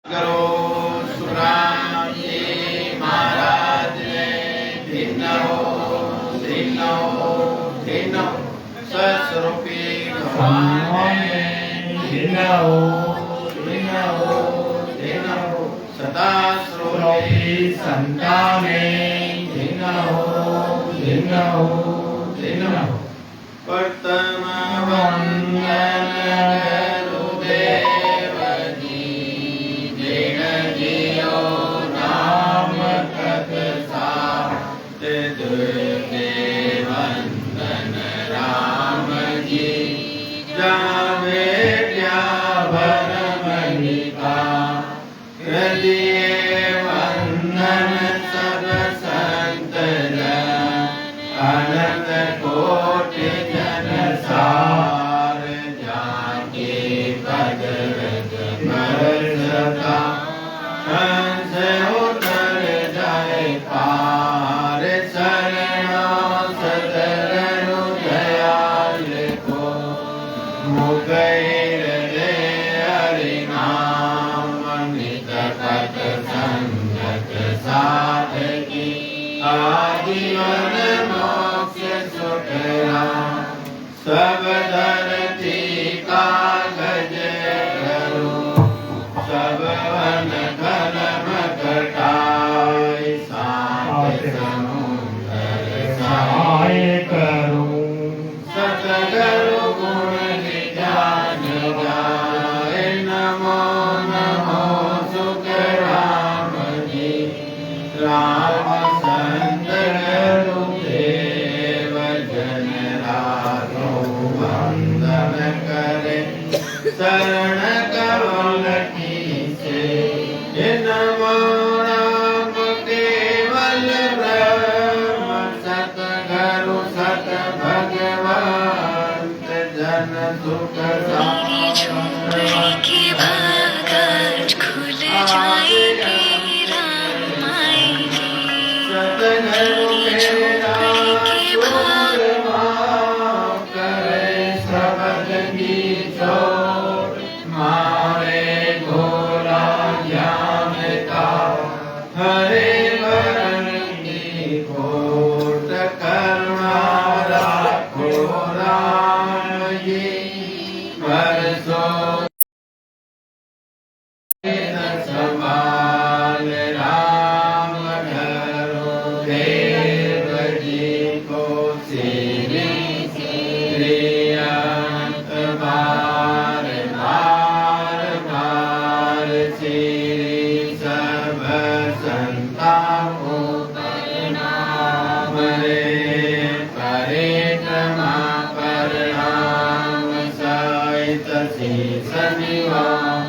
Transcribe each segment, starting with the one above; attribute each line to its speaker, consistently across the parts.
Speaker 1: करो सुखराम जी महाराज ने धीनो स्वस्वरूपी भगवान सदा श्रोती संताने प्रथम वंदन गुरुदेव जी जिन जियो नाम तत्साते द्वितीय वंदन राम जी जावे भरमनिका हृदय वंदन सब संत अनंत कोटि जन सार जाके पद बरसता हंस उतर जाए पार शरणों सदरनु दयाल को मुकैर दे हरि नाम नित कत संगत साधकी आजीवन मोक्ष सुखरा सब धरती कागज करो सब वन कलम कटाई सात समुद्र सहाय करो सतगुरु गुण निधान गाए नमो नमो सुख राम जी राम देव जन राधो वंदन करे शरण कमल की से नमो राम केवल ब्रह्म सतगुरु सत भगवान जन सुख
Speaker 2: मेरी झोपड़ी की बागान खुल जाएगी राम आएगी।
Speaker 1: सतगुरु हरे वरण की कोट करुणा राखो राम जी बरसों संभाल राम धरो देव जी को श्री अंत बार बार बार श्री सब संतां को प्रणाम रे परिक्रमा प्रणाम सहित शीश निवास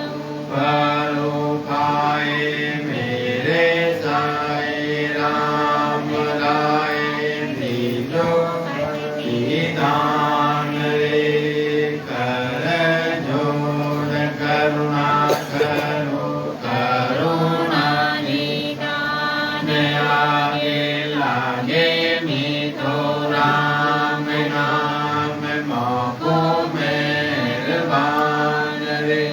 Speaker 1: परोपाए मेरे साई राम राय दीजो की दान रे कर जोड़ करुणा करो करुणा निदान आगे लागे मीठो राम नाम मोको मेहरबान रे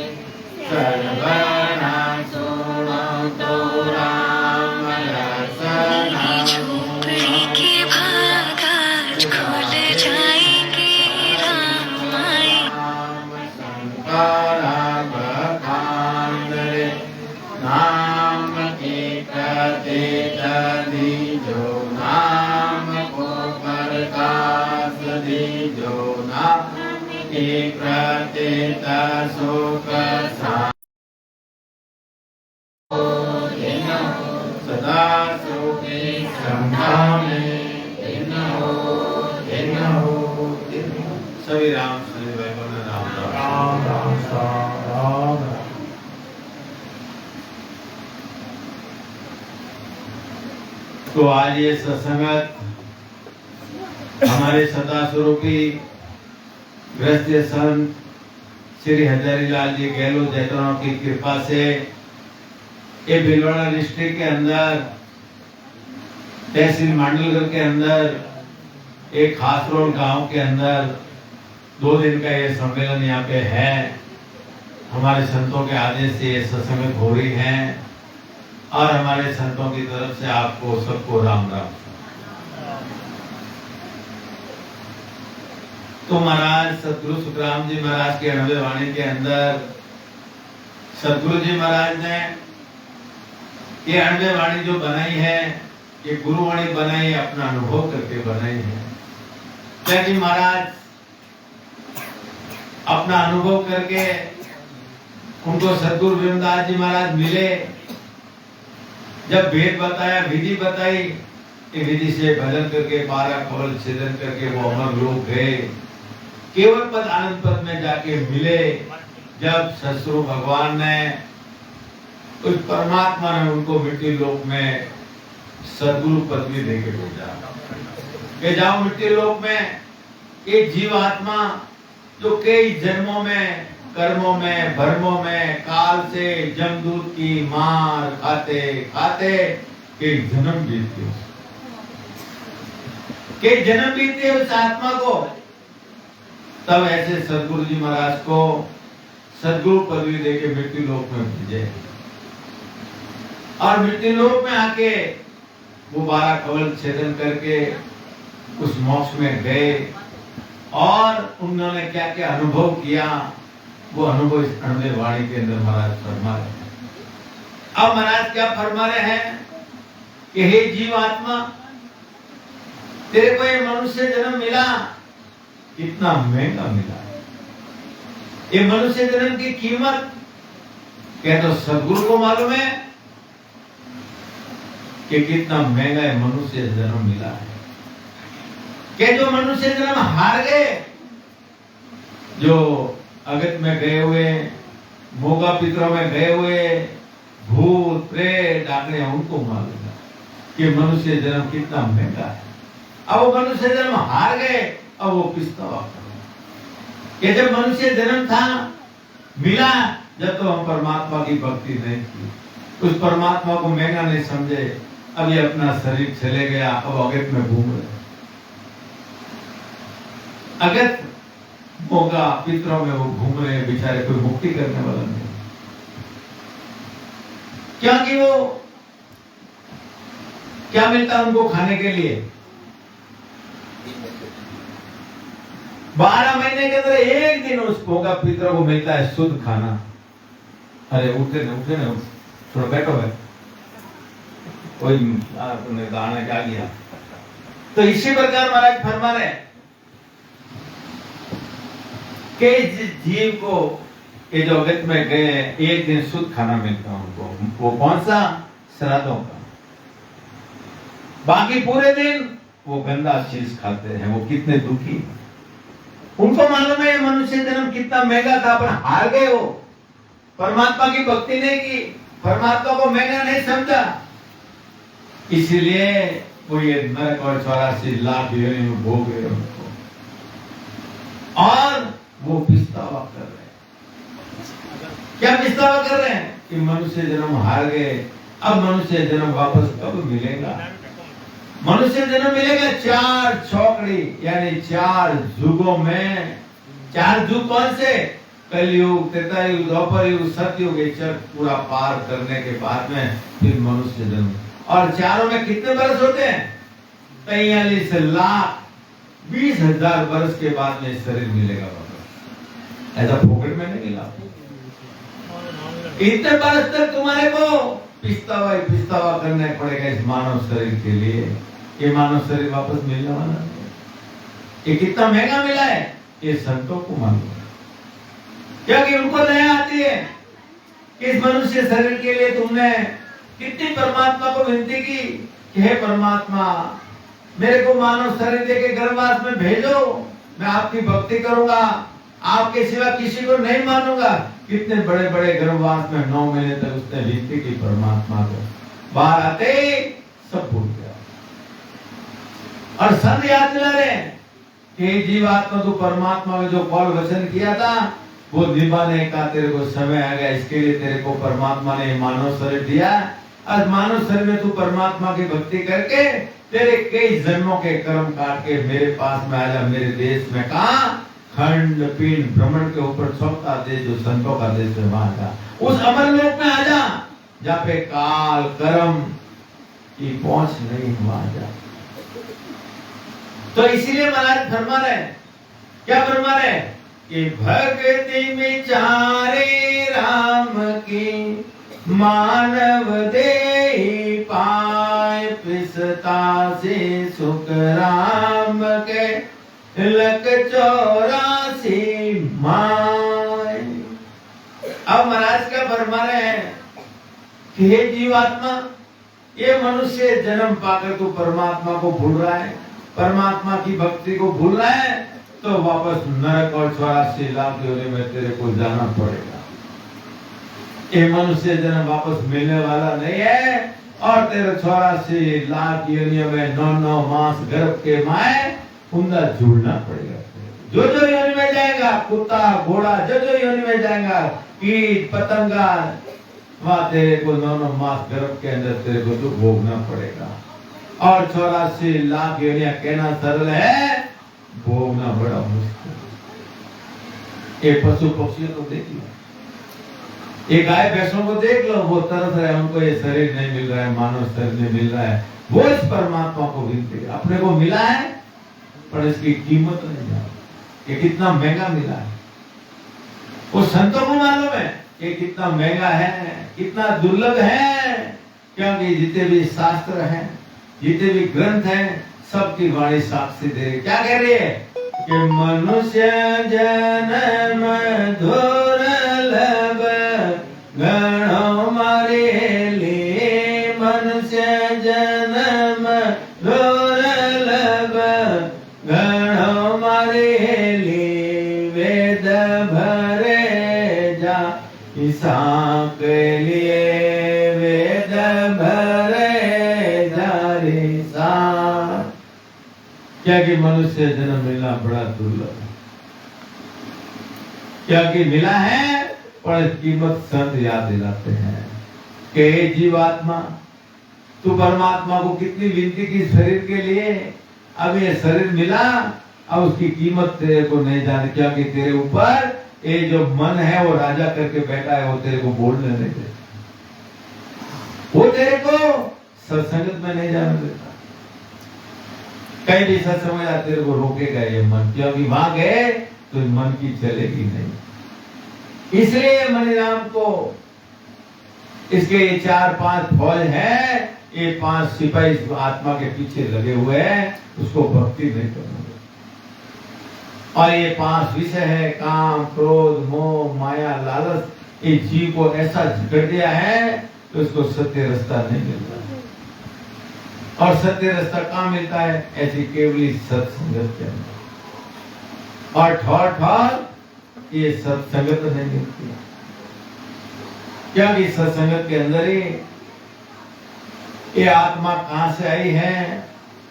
Speaker 1: सर्वना सुनो तो राम रसना
Speaker 2: मेरी झोपड़ी की बागान खुल जाएगी राम आएगी।
Speaker 1: संकारा बखान रे नाम की कते दीजो नाम को प्रकाश दीजो नाम की प्रतीत सुख सदा सुखी संभाले सभी राम सभी वैभव राम राम। तो आज ये सत्संगत हमारे सदा स्वरूपी गृहस्थ संत श्री हजारीलाल जी गहलोत जैतों की कृपा से ये भीलवाड़ा डिस्ट्रिक्ट के अंदर तहसील मांडलगढ़ के अंदर एक खासरोड गांव के अंदर 2 दिन का ये सम्मेलन यहाँ पे है। हमारे संतों के आदेश से ये सत्संग हो रही हैं और हमारे संतों की तरफ से आपको सबको राम राम। तो महाराज सतगुरु सुखराम जी महाराज के 90 वाणी के अंदर सतगुरु जी महाराज ने ये 90 वाणी जो बनाई है, ये गुरुवाणी बनाई, अपना अनुभव करके बनाई है। लेकिन महाराज अपना अनुभव करके उनको सतगुरु विमलदास जी महाराज मिले, जब भेद बताया, विधि बताई, कि विधि से भजन करके 12 कवल छेदन करके वो अमर लोक गए, केवल पद आनंद पद में जाके मिले। जब ससुर भगवान ने, उस परमात्मा ने उनको मिट्टी लोक में सदगुरु पदवी देके भेजा कि जाओ मिट्टी लोक में एक जीवात्मा जो कई जन्मों में, कर्मों में, भर्मों में, काल से जमदूत की मार खाते खाते एक जन्म बीतती, के जन्म बीतते उस आत्मा को, तब ऐसे सदगुरु जी महाराज को सदगुरु पदवी देके मृत्यु लोक में भेजे और मृत्यु लोक में आके वो 12 कवल छेदन करके उस मोक्ष में गए और उन्होंने क्या क्या अनुभव किया, वो अनुभव इस 90 वाणी के अंदर महाराज फरमा रहे हैं। अब महाराज क्या फरमा रहे हैं कि हे जीवात्मा, तेरे को ये मनुष्य जन्म मिला, कितना महंगा मिला है। ये मनुष्य जन्म की कीमत क्या तो सदगुरु को मालूम है कि कितना महंगा है मनुष्य जन्म मिला है। कि जो मनुष्य जन्म हार गए, जो अगत में गए हुए, मोगा पितरों में गए हुए भूत प्रेत डाकने, उनको मालूम है कि मनुष्य जन्म कितना महंगा है। अब वो मनुष्य जन्म हार गए, अब वो पछतावा कर रहे कि जब मनुष्य जन्म था, मिला, जब तो हम परमात्मा की भक्ति नहीं की, उस परमात्मा को महंगा नहीं समझे, अब ये अपना शरीर चले गया, अब अगत में घूम रहे। अगत मोगा पितरों में वो घूम रहे, बेचारे कोई मुक्ति करने वाला नहीं, क्योंकि वो क्या मिलता उनको खाने के लिए? 12 महीने के अंदर एक दिन उस मोगा पितरों को मिलता है शुद्ध खाना। अरे उठे न, थोड़ा बैठो है, कोई तुमने दाना क्या किया। तो इसी प्रकार महाराज फरमा रहे कि जीव को ये जो अगत में गए, एक दिन शुद्ध खाना मिलता है उनको। वो कौन सा? श्राद्धों का। बाकी पूरे दिन वो गंदा चीज खाते हैं। वो कितने दुखी, उनको मालूम है मनुष्य जन्म कितना महंगा था, पर हार गए। वो परमात्मा की भक्ति नहीं की, परमात्मा को महंगा नहीं समझा, इसलिए वो ये नरक और 84 लाख योनि में भोग रहे उनको, और वो पछतावा कर रहे हैं। क्या पछतावा कर रहे हैं कि मनुष्य जन्म हार गए, अब मनुष्य जन्म वापस कब मिलेगा? मनुष्य जन्म मिलेगा 4 चौकड़ी, यानी 4 युगों में। 4 युग कौन से? कलयुग, त्रेता युग, द्वापर युग, सतयुग, ये पूरा पार करने के बाद में फिर मनुष्य जन्म। और चारों में कितने वर्ष होते हैं? 43 लाख 20,000 वर्ष के बाद में शरीर मिलेगा वापस। ऐसा फोकट में नहीं मिला। इतने वर्ष तक तुम्हारे को पिछतावा करना पड़ेगा इस मानव शरीर के लिए। ये मानव शरीर वापस मिलने वाला नहीं। ये कितना महंगा मिला है, ये संतों को मालूम है, क्योंकि उनको दया आती है कि इस मनुष्य शरीर के लिए तुमने कितनी परमात्मा को विनती की कि हे परमात्मा, मेरे को मानव शरीर देके गर्भवास में भेजो, मैं आपकी भक्ति करूंगा, आपके सिवा किसी को नहीं मानूंगा। कितने बड़े बड़े गर्भवास में 9 महीने तक उसने विनती की परमात्मा को, बाहर आते सब भूल गया। और संत याद दिला रहे कि जीवात्मा तू परमात्मा में जो कौल वचन किया था वो निभाने का तेरे को समय आ गया। इसके लिए तेरे को परमात्मा ने मानव शरीर दिया। आज मानव शरीर में तू परमात्मा की भक्ति करके तेरे कई जन्मों के कर्म काट के मेरे पास में आजा, मेरे देश में। कहा खंड पिंड भ्रमण के ऊपर छोटा देश जो संतों का देश है वहां जा, उस अमर लोक में आ जा जहाँ पे काल कर्म की पहुंच नहीं, वहां जा। तो इसीलिए महाराज फरमा रहे, क्या फरमा रहे कि भक्ति में चारे राम की मानव दे पाए, पिसता से सुख राम के लक 84 माय। अब महाराज क्या फरमा रहे हैं कि हे जीवात्मा, ये मनुष्य जन्म पाकर तू परमात्मा को भूल रहा है, परमात्मा की भक्ति को भूल रहा है, तो वापस नरक और 84 लाख योनि में तेरे को जाना पड़ेगा। ये मनुष्य जन्म वापस मिलने वाला नहीं है और तेरे 84 लाख योनियों में 9 मास गर्भ के माए कुंदा झूलना पड़ेगा। जो जो योनि में जाएगा, कुत्ता घोड़ा जो जो योनि में जाएगा, कीट पतंगा, वहां तेरे को 9 मास गर्भ के अंदर तेरे को दुख भोगना पड़ेगा। और 84 लाख योनियां कहना सरल है, भोगना बड़ा मुश्किल। ये पशु पक्षियों को देख लो, ये गाय भैंसों को देख लो, वो तरस रहे, उनको ये शरीर नहीं मिल रहा है, मानव शरीर नहीं मिल रहा है। वो इस परमात्मा को विनती, अपने को मिला है पर इसकी कीमत नहीं जानते, ये कितना महंगा मिला है। वो संतों को मालूम है ये कितना महंगा है, कितना दुर्लभ है, क्योंकि जितने भी शास्त्र हैं, जितने भी ग्रंथ हैं, सबकी वाणी साक्षी दे। क्या कह रही है कि मनुष्य जन्म दुर्लभ गणों मारे ले, मनुष्य जन्म दुर्लभ गणों मारे ले, वेद भरे जा ईसा के लिए, वेद भरे जा रे सा। क्या कि मनुष्य जन्म मिलना बड़ा दुर्लभ है, क्या कि मिला है पर कीमत संत याद दिलाते हैं कि जीवात्मा तू परमात्मा को कितनी विनती की शरीर के लिए, अब ये शरीर मिला, अब उसकी कीमत तेरे को नहीं जाने, क्योंकि तेरे ऊपर ये जो मन है वो राजा करके बैठा है, वो तेरे को बोलने नहीं देता, वो तेरे को सत्संगत में नहीं जाने देता। कहीं भी सत्संग में तेरे को रोकेगा ये मन, क्योंकि वहां गए तो मन की चलेगी नहीं। इसलिए मणिराम को इसके 4-5 फौज है, ये 5 सिपाही आत्मा के पीछे लगे हुए हैं, उसको भक्ति नहीं करना। और ये 5 विषय है, काम क्रोध मोह माया लालच, ये जीव को ऐसा जकड़ दिया है तो उसको सत्य रास्ता नहीं मिलता। और सत्य रास्ता कहाँ मिलता है? ऐसी केवली सत्संगत के अंदर। और ठौर ठौर ये सत्संगत नहीं मिलती, क्योंकि सत्संगत के अंदर ही ये आत्मा कहां से आई है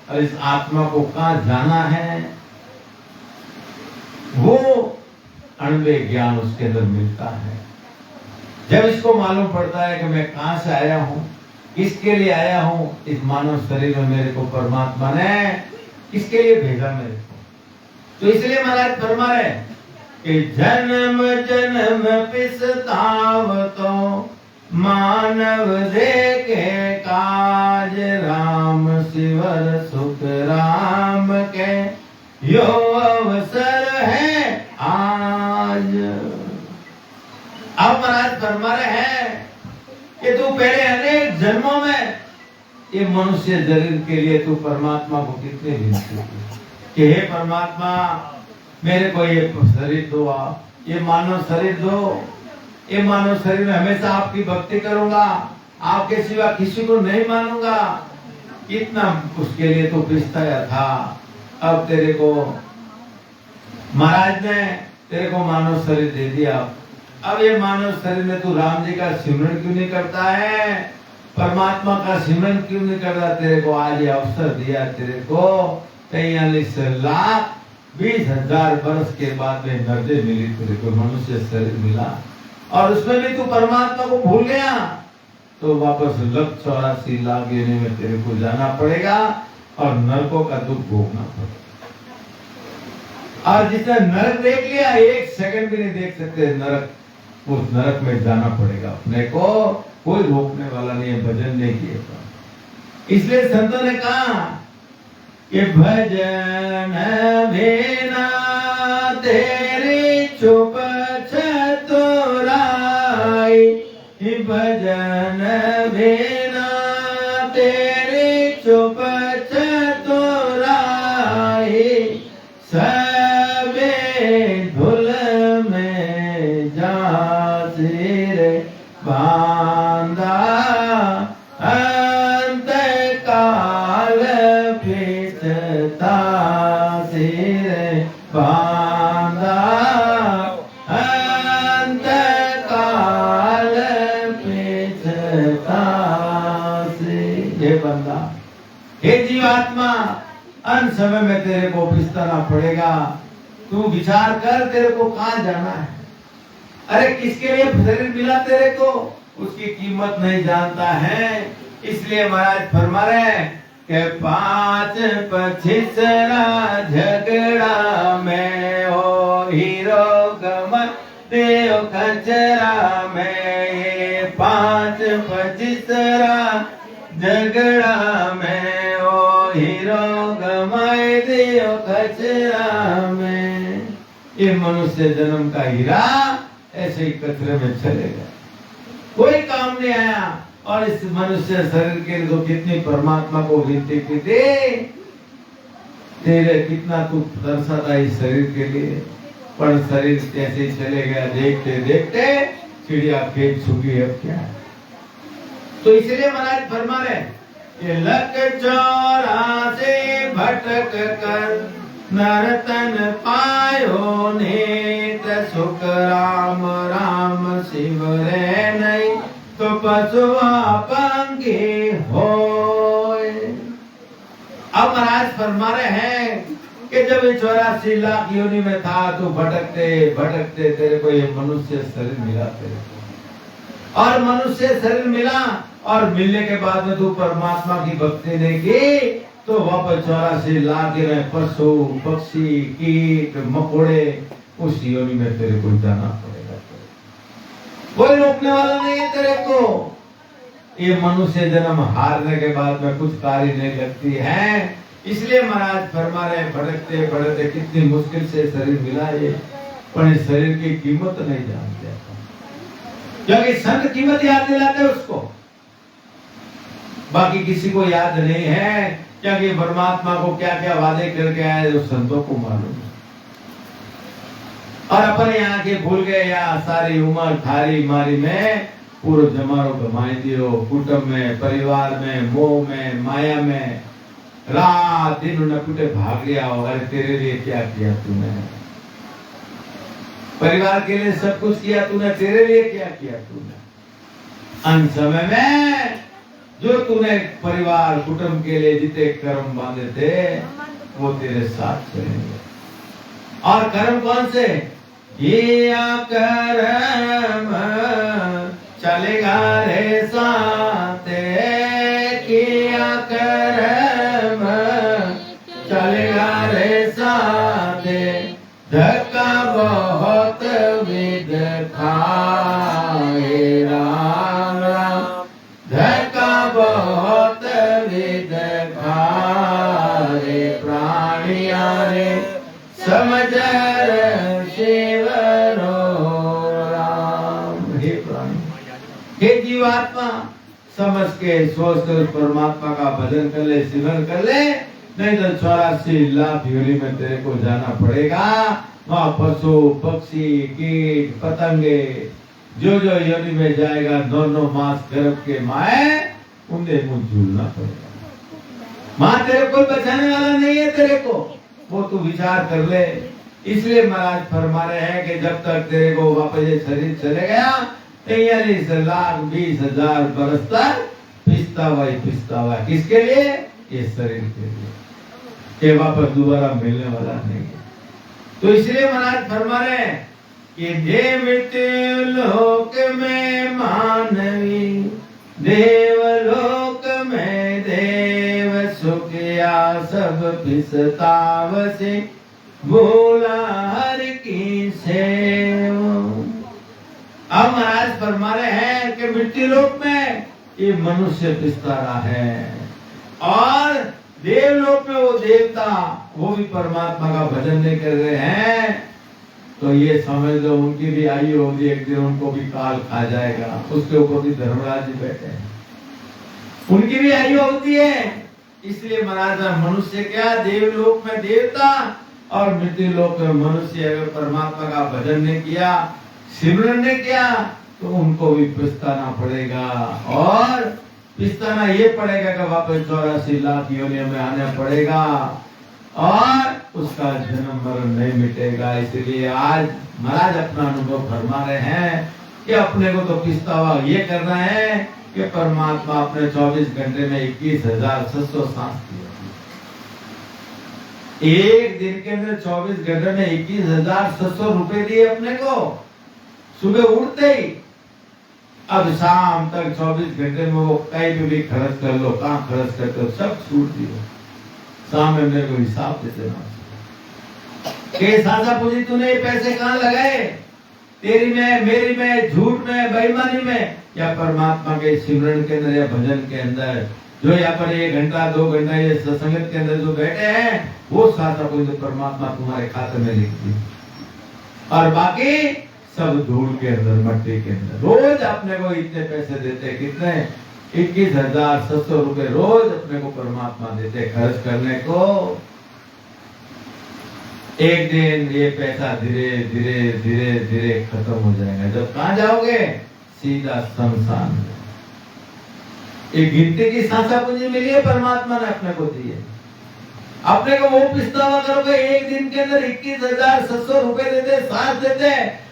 Speaker 1: और इस आत्मा को कहां जाना है, वो अणुवे ज्ञान उसके अंदर मिलता है। जब इसको मालूम पड़ता है कि मैं कहां से आया हूं, किसके लिए आया हूं, इस मानव शरीर में मेरे को परमात्मा ने किसके लिए भेजा मेरे को, तो इसलिए महाराज फरमा रहे कि जन्म जन्म पिसतावतो मानव देखे काज, राम सिवर सुख राम के यो अवसर है आज। अब महाराज फरमा रहे हैं कि तू पहले अनेक जन्मों में ये मनुष्य शरीर के लिए तू परमात्मा को कितने विनती की कि हे परमात्मा मेरे को ये शरीर दो, आप ये मानव शरीर दो, ये मानव शरीर में हमेशा आपकी भक्ति करूंगा, आपके सिवा किसी को नहीं मानूंगा। इतना उसके लिए तो पिछताया था, अब तेरे को महाराज ने तेरे को मानव शरीर दे दिया। अब ये मानव शरीर में तू राम जी का सिमरन क्यों नहीं करता है, परमात्मा का सिमरन क्यों नहीं करता? तेरे को आज ये अवसर दिया, तेरे को 43,20,000 वर्ष के बाद में नर्दे मिली, तेरे को मनुष्य शरीर मिला और उसमें भी तू परमात्मा को भूल गया, तो वापस 84 लाख योनि में तेरे को जाना पड़ेगा और नरकों का दुख भोगना पड़ेगा। और जिसने नरक देख लिया, 1 सेकंड भी नहीं देख सकते नरक, उस नरक में जाना पड़ेगा अपने को, कोई रोकने वाला नहीं है, भजन नहीं किएगा। इसलिए संतों ने कहा कि भजन बिना तेरी चुप चतुराई, भजन बिना तेरी चुप चतुराई, सबे धुल में जासिर बांधा, अंत काल फिसता सिर बांधा, अंत काल फिसता सिर। हे बंदा, हे जीवात्मा, अंत समय में तेरे को पिसताना पड़ेगा। तू विचार कर, तेरे को कहां जाना है? अरे किसके लिए शरीर मिला तेरे को, उसकी कीमत नहीं जानता है। इसलिए महाराज फरमा रहे कि 5 पछिसरा झगड़ा में हो हीरो गमन देव खचरा में, 5 पछिसरा झगड़ा में हो हीरो गमाए देव खचरा में। ये मनुष्य जन्म का हीरा ऐसे ही कचरे में चलेगा, कोई काम नहीं आया। और इस मनुष्य शरीर के लिए तो कितनी परमात्मा को विनती की दे, तेरे कितना तू तरसा था इस शरीर के लिए, पर शरीर कैसे चले गया, देखते देखते चिड़िया खेत छुपी, अब क्या है। तो इसलिए महाराज फरमा रहे कि लक 84 भटक कर नरतन पायो नेत, सुख राम राम शिव रे नहीं तो पशुआ पंखी होय। अब महाराज फरमा रहे हैं कि जब 84 लाख योनि में था, तो भटकते भटकते तेरे को ये मनुष्य शरीर मिला तेरे को, और मनुष्य शरीर मिला, और मिलने के बाद में तू परमात्मा की भक्ति नहीं की, तो वापस 84 लाख में पशु पक्षी कीट मकोड़े उस योनि में तेरे को जाना पड़ेगा। कोई रोकने वाला नहीं है तेरे को। ये मनुष्य जन्म हारने के बाद में कुछ कार्य नहीं लगती है। इसलिए महाराज फरमा रहे, भटकते भटकते कितनी मुश्किल से शरीर मिला है, पर इस शरीर की कीमत नहीं जानते, क्योंकि संत कीमत याद दिलाते उसको, बाकी किसी को याद नहीं है। क्योंकि परमात्मा को क्या क्या वादे करके आए जो संतों को मालूम है, और अपने यहाँ के भूल गए। या सारी उम्र थारी मारी में पूरा जमारो गमाई दियो, कुटुंब में, परिवार में, मोह में, माया में, रात दिन न कुटे भाग लिया हो। अरे तेरे लिए क्या किया तूने, परिवार के लिए सब कुछ किया तूने, तेरे लिए क्या किया तूने। अंत समय में जो तूने परिवार कुटुंब के लिए जितने कर्म बांधे थे, वो तेरे साथ चलेंगे। और कर्म कौन से? किया कर्म चलेगा रे साथे, किया कर्म चलेगा रे साथे, धक्का बहुत विद खाए राम राम, धक्का बहुत विद खाए प्राणिया रे, समझ शिव राम। हे प्राणी, हे जीवात्मा, समझ के सोच कर परमात्मा का भजन कर ले, सिमरन कर ले, नहीं तो 84 लाख योनि में तेरे को जाना पड़ेगा। वहाँ पशु पक्षी कीट पतंगे जो जो योनि में जाएगा, 9 मास गर्भ के माए, उन्हें मुंह झूलना पड़ेगा। माँ तेरे को बचाने वाला नहीं है तेरे को, वो तू विचार कर ले। इसलिए महाराज फरमा रहे हैं कि जब तक तेरे को वापस ये शरीर चले गया, 43 लाख 20 हजार बरस तक पिसता हुआ। किसके लिए? ये शरीर के लिए, ये वापस दोबारा मिलने वाला नहीं है। तो इसलिए महाराज फरमा रहे हैं कि देव मृत्यु लोक में मानवी, देवलोक में देव सुखिया सब पिसतावसी, भोला हर की सेव। अब महाराज फरमा रहे हैं कि मृत्यु लोक में ये मनुष्य पिस्तारा है और देवलोक में वो देवता वो भी परमात्मा का भजन नहीं कर रहे हैं, तो ये समझ लो उनकी भी आयु होगी, एक दिन उनको भी काल खा जाएगा। उसके ऊपर भी धर्मराज जी बैठे हैं, उनकी भी आयु होती है। इसलिए महाराज मनुष्य क्या, देवलोक में देवता और मृत्यु लोक में मनुष्य अगर परमात्मा का भजन नहीं किया, सिमरन नहीं किया, तो उनको भी पछताना पड़ेगा। और पछताना ये पड़ेगा कि वापस 84 लाख योनियों में आना पड़ेगा और उसका जन्म मरण नहीं मिटेगा। इसलिए आज महाराज अपना अनुभव फरमा रहे हैं कि अपने को तो पछतावा ये करना है कि परमात्मा अपने 24 घंटे में 21,600 सांस दिए। एक दिन के अंदर 24 घंटे में 21,600 रुपए दिए अपने को, सुबह उठते ही। अब शाम तक 24 घंटे में वो कहीं पे भी खर्च कर लो, कहाँ खर्च करते हो, सब छूट दियो। शाम में मेरे को हिसाब दे देना के सासा पूजी तूने ये पैसे कहाँ लगाए, तेरी में, मेरी में, झूठ में, बेईमानी में, या परमात्मा के सिमरन के अंदर या भजन के अंदर। जो यहाँ पर 1 घंटा 2 घंटा ये सत्संग के अंदर जो बैठे हैं, वो सासा पूजी परमात्मा तुम्हारे खाते में लिख दी और बाकी सब धूल के अंदर, मट्टी के अंदर। रोज अपने को इतने पैसे देते, कितने 21,600 रुपए रोज अपने को परमात्मा देते खर्च करने को। एक दिन ये पैसा धीरे धीरे धीरे धीरे खत्म हो जाएगा। जब कहाँ जाओगे, सीधा शमशान में। एक गिनती की सांसा पूंजी मिली है, परमात्मा ने अपने को दी है। अपने को वो पछतावा करोगे, एक दिन के अंदर 21,600 रुपए देते, सांस देते,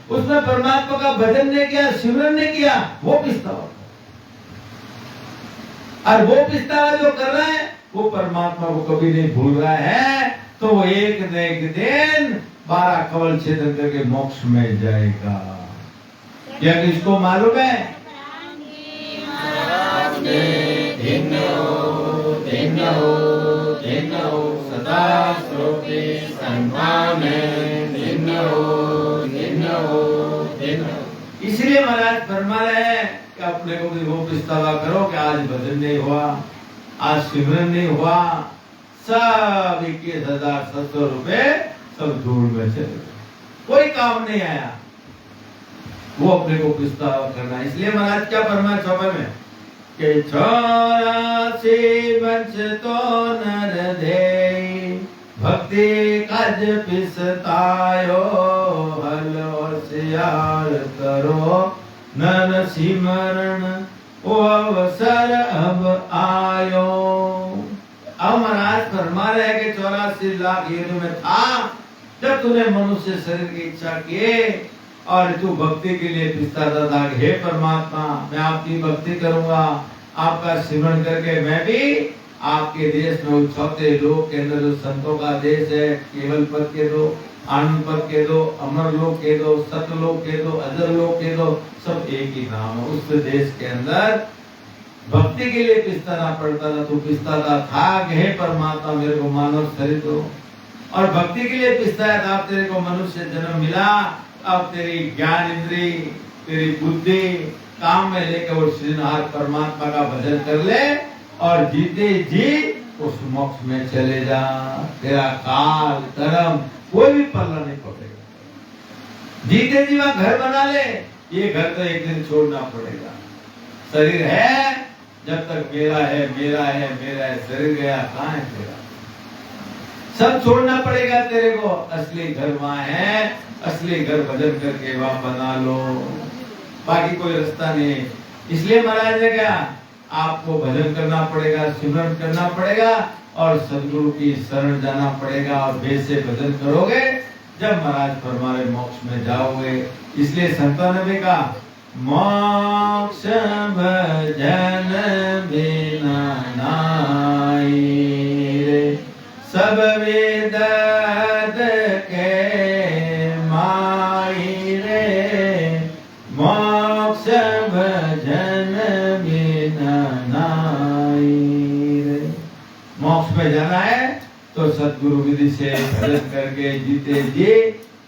Speaker 1: उसमें परमात्मा का भजन नहीं किया, सिमरन नहीं किया, वो पछतावा। और वो पछतावा जो कर रहा है वो परमात्मा को कभी नहीं भूल रहा है, तो वो एक न एक दिन 12 कवल छेदन करके मोक्ष में जाएगा। क्या किसको मालूम है? सदा श्रोते इसलिए महाराज फरमा रहे हैं कि अपने को भी वो पछतावा करो कि आज भजन नहीं हुआ, आज सिमरन नहीं हुआ, सब 21,600 रुपए सब धूल में चले गए, कोई काम नहीं आया। वो अपने को पछतावा करना। इसलिए महाराज क्या फरमाया चौपा में कि 84 वर्ष तो नर दे भक्ति काज पिसतायो, हल होशियार करो नर सिमरण वो अवसर अब आयो। अब महाराज फरमा रहे कि 84 लाख योनि में था जब तूने मनुष्य शरीर की इच्छा किए और तू भक्ति के लिए पिछताता था। हे परमात्मा, मैं आपकी भक्ति करूंगा, आपका सिमरन करके मैं भी आपके देश में उछलते लोक के अंदर जो संतों का देश है, केवल पद के दो, आनंद पद के दो, अमर लोक के दो, सत्य लोक के दो, अजर लोक के दो, सब एक ही नाम है। उस देश के अंदर भक्ति के लिए पिछताना पड़ता था, तू पिछताता था कि हे परमात्मा मेरे को मानव शरीर दो, और भक्ति के लिए पिछताया था, अब तेरे को मनुष्य जन्म मिला, अब तेरी ज्ञान इंद्री, तेरी बुद्धि काम में लेकर वो सृजनहार परमात्मा का भजन कर ले और जीते जी उस मोक्ष में चले जा। तेरा काल कर्म कोई भी पल्ला नहीं पकड़ेगा। जीते जी वहां घर बना ले, ये घर तो एक दिन छोड़ना पड़ेगा। शरीर है जब तक मेरा है, मेरा है, मेरा है, शरीर गया कहाँ है तेरा, सब छोड़ना पड़ेगा तेरे को। असली घर वहां है, असली घर भजन करके वहां बना लो, बाकी कोई रास्ता नहीं। इसलिए महाराज ने कहा आपको भजन करना पड़ेगा, सिमरन करना पड़ेगा और सदगुरु की शरण जाना पड़ेगा, और वेद से भजन करोगे जब महाराज फरमाए मोक्ष में जाओगे। इसलिए संतों ने भी कहा मोक्ष भजन बिना नाई रे, सब वेद के माई रे, मोक्ष भजन बिना नाई रे। मोक्ष में जाना है तो सतगुरु विधि से भजन करके जीते जी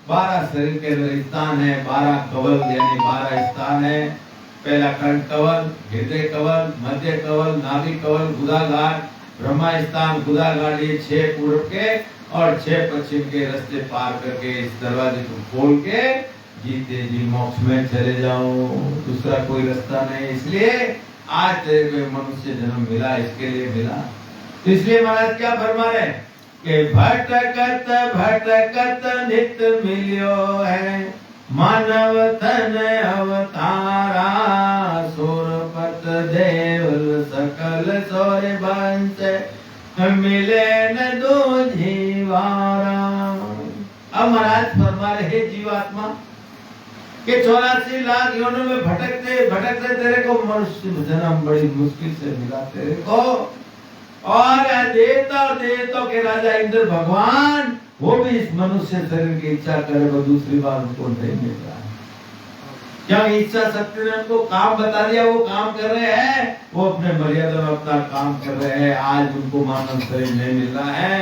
Speaker 1: 12 शरीर के अंदर स्थान है, 12 कवल यानी 12 स्थान है। पहला कंठ कवल, हृदय कवल, मध्य कवल, नाभि कवल, गुदाघाट, ब्रह्मा स्थान, गुदाघाट, ये 6 पूर्व के और 6 पश्चिम के रास्ते पार करके इस दरवाजे को खोल के जीते जी मोक्ष में चले जाओ। दूसरा कोई रास्ता नहीं। इसलिए आज तेरे को मनुष्य जन्म मिला, इसके लिए मिला। तो इसलिए महाराज क्या फरमा रहे कि भटकत भटकत नित मिलियो है, मानव तन अवतारा, सुरपत देवल सकल सोर बंस, मिले न दो जीवारा। अब महाराज फरमा रहे जीवात्मा के 84 लाख योनियों में भटकते भटकते तेरे को मनुष्य जन्म बड़ी मुश्किल से मिला तेरे को। और देवता के राजा इंद्र भगवान वो भी इस मनुष्य शरीर की इच्छा करे वो दूसरी बार उनको नहीं मिल रहा है। क्या इच्छा शक्ति ने उनको काम बता दिया, वो काम कर रहे हैं, वो अपने मर्यादा में अपना काम कर रहे हैं। आज उनको मानव शरीर नहीं मिल रहा है,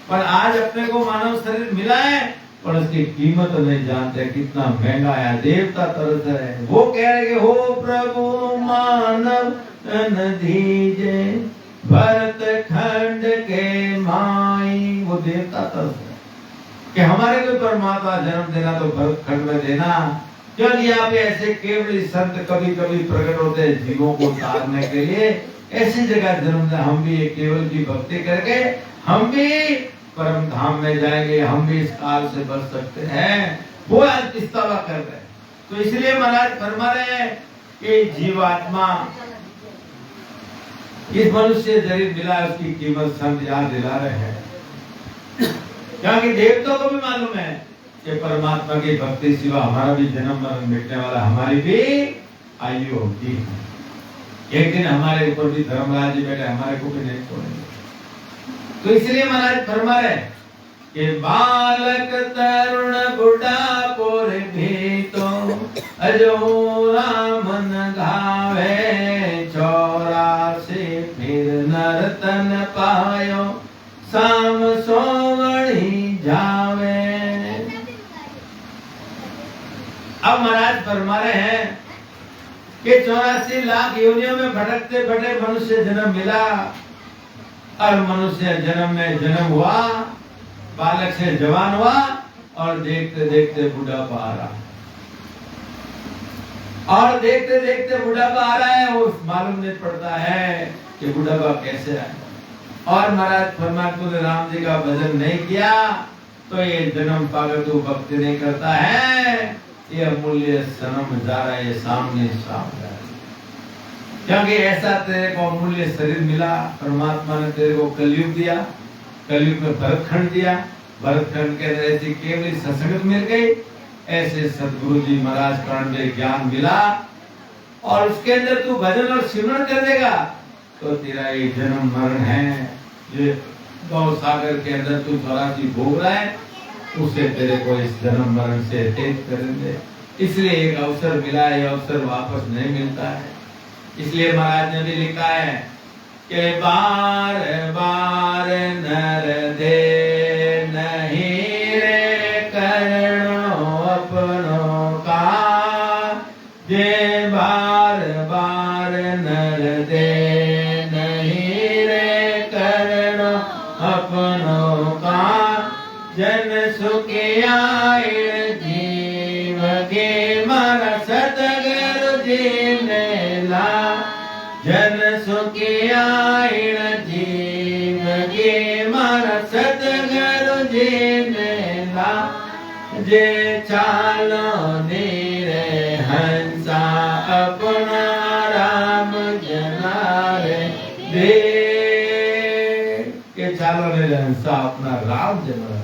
Speaker 1: पर आज अपने को मानव शरीर मिला है पर उसकी कीमत नहीं जानते कितना महंगा है। देवता तरस है, वो कह रहे कि हो प्रभु मानव तन दीजे, भरत खंड के माई। वो देवता तरस है कि हमारे को परमात्मा जन्म देना तो भरत खंड में देना। क्योंकि यहाँ पे ऐसे केवल संत कभी कभी प्रकट होते हैं जीवों को तारने के लिए, ऐसी जगह जन्म दे। हम भी केवल की भक्ति करके हम भी परम धाम में जाएंगे, हम भी इस काल से बच सकते हैं। वो आज पछतावा कर रहे हैं। तो इसलिए महाराज फरमा रहे हैं कि जीवात्मा इस मनुष्य शरीर मिला, उसकी कीमत संत याद दिला रहे हैं। क्योंकि देवताओं को भी मालूम है कि परमात्मा की भक्ति सिवा हमारा भी जन्म मरण मिटने वाला, हमारी भी आयु होगी। एक दिन हमारे ऊपर भी धर्मराज जी बैठे, हमारे को भी नहीं छोड़ेंगे। तो इसलिए महाराज फरमा रहे कि बालक तरुण बुढ़ापोर भी तो अजोरा मन गावे, 84 फिर नरतन पायो, शाम सोवणी जावे। अब महाराज फरमा रहे हैं कि 84 लाख योनियों में भटकते भटके मनुष्य जन्म मिला, और मनुष्य जन्म में जन्म हुआ, बालक से जवान हुआ और देखते देखते बुढ़ापा आ रहा, और देखते देखते बुढ़ापा आ रहा है। वो मालूम नहीं पड़ता है कि बुढ़ापा कैसे आए। और महाराज परमात्मा ने राम जी का भजन नहीं किया तो ये जन्म पाकर तू भक्ति नहीं करता है, ये अमूल्य जन्म जा रहा है, ये सामने सामने। क्योंकि ऐसा तेरे को अमूल्य शरीर मिला, परमात्मा ने तेरे को कलयुग दिया, कलयुग में भरतखंड दिया, भरतखंड के अंदर ऐसी केवल सत्संग मिल गई, ऐसे सदगुरु जी महाराज कर्ण में ज्ञान मिला, और उसके अंदर तू भजन और सिमरन कर देगा तो तेरा ये जन्म मरण है, ये गौ सागर के अंदर तू 84 भोग रहा है, उसे तेरे को इस जन्म मरण से तेज करेंगे। इसलिए एक अवसर मिला, ये अवसर वापस नहीं मिलता है। इसलिए महाराज ने भी लिखा है कि बार बार नर दे नहीं रे करणो अपनों का, जे बार बार नर दे नहीं रे करणो अपनों का, जन सुखिया जीव के मर सतगुरु जी ने ला, जन सुखिया जीव के मर सतगुरु जी ने ला, जे चालो नीरे हंसा अपना राम जनारे दे, के चालो नीरे हंसा अपना राम जनारे।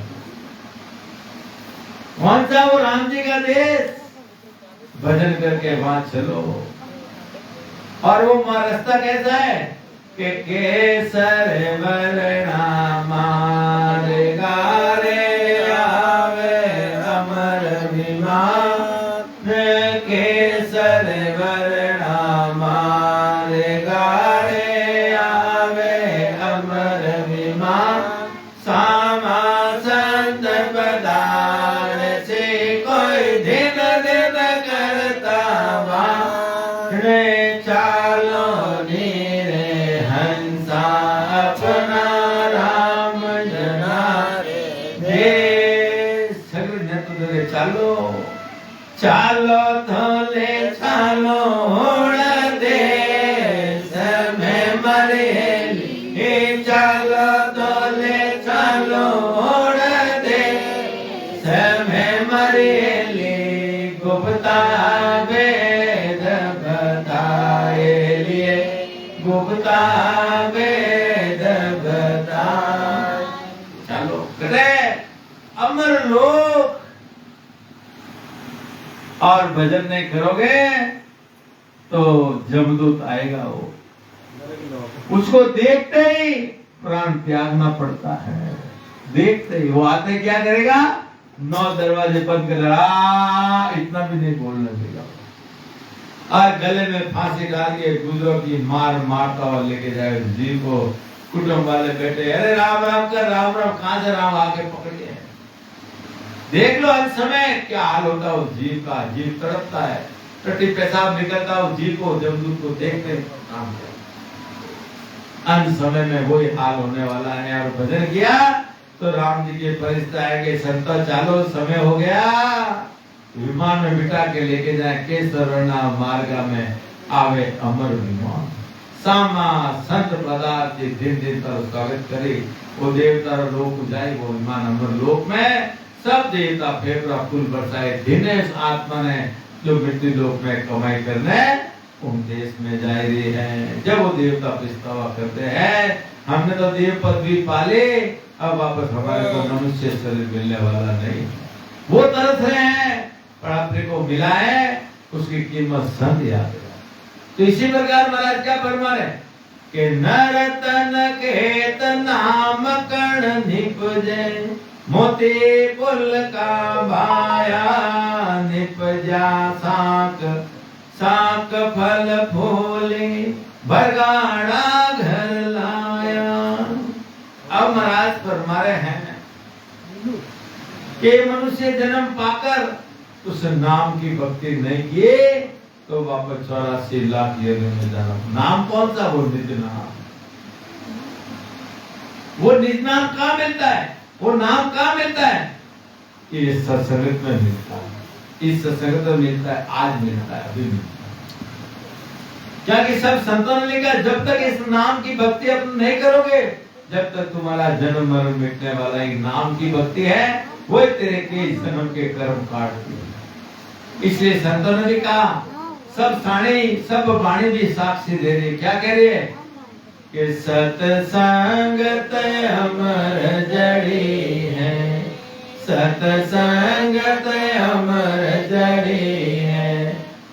Speaker 1: कौन सा वो राम जी का देश, भजन करके वहां चलो। और वो रास्ता कैसा है कि केसर वर्णा मार्गा रे आवे अमर विमान, केसर वर्णा मार्गा रे आवे अमर विमान, चालो थोले चालो ओढ़ देश में मरेली, चालो थोले चालो ओढ़ देश में मरेली, गुप्ता वेद बताए लिए, गुप्ता वेद बताए। चलो करे अमर लोक, और भजन नहीं करोगे तो जमदूत आएगा, वो उसको देखते ही प्राण त्यागना पड़ता है। देखते ही वो आते क्या करेगा, 9 दरवाजे बंद कर इतना भी नहीं बोलना देगा, और गले में फांसी डाल के गुजरों की मार मारता हुआ लेके जाए जी को। कुटुंब वाले बैठे, अरे राम राम कर, राम राम, कहां से राम आके पकड़िए। देख लो अंत समय क्या हाल होता है उस जीव का, जीव तड़पता है, टट्टी पेशाब निकलता है उस जीव को, जमदूत को देखते काम करता। अंत समय में वही हाल होने वाला है। और भजन किया तो राम जी के फरिश्ता आएंगे, संतो चालो समय हो गया, विमान में बिठा के लेके जाए, केसरना मार्गा में आवे अमर विमान, सामा संत पदार्थ दिन दिन पर स्वागत करे, वो देवता लोक जाए, वो विमान अमर लोक में सब देवता फेफड़ा फूल बरसाए, दिनेश आत्मा ने जो मृत्यु लोक में कमाई करने उन देश में जा रही है। जब वो देवता पछतावा करते हैं, हमने तो देव पदवी पाले, अब वापस हमारे को मनुष्य शरीर मिलने वाला नहीं, वो तरस रहे हैं, पर अपने को मिला है उसकी कीमत संत याद है। तो इसी प्रकार महाराज क्या फरमा रहे कि नरतन केत नाम कर्ण निपजे, मोती पुल का भाया निपजा, साक साक फल फूले बरगाड़ा घर लाया। अब महाराज फरमा रहे हैं कि मनुष्य जन्म पाकर उस नाम की भक्ति नहीं किए तो वापस 84 लाख योनि में जाना। नाम कौन सा? वो निज नाम। वो निज नाम कहाँ मिलता है? वो नाम कहाँ मिलता है? ये सत्संग में मिलता है, इस सत्संग में मिलता है, आज मिलता है, अभी मिलता है। क्या कि सब संतों ने लिखा, जब तक इस नाम की भक्ति अपन नहीं करोगे, जब तक तुम्हारा जन्म मरण मिटने वाला एक नाम की भक्ति है, वो तेरे के जन्म के कर्म काटती है। इसलिए संतों ने भी कहा, सब साणी सब वाणी भी साक्षी दे रही, क्या कह रही है कि सतसंगत अमर जड़ी है, सतसंगत अमर जड़ी है,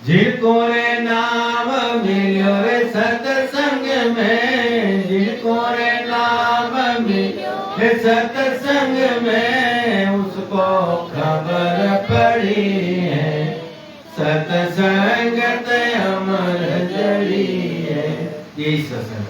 Speaker 1: जिनको रे नाम मिलो रे सतसंग में, जिनको रे नाम मिलो रे सतसंग में, उसको खबर पड़ी है, सतसंगत अमर जड़ी है। यही सत्संग,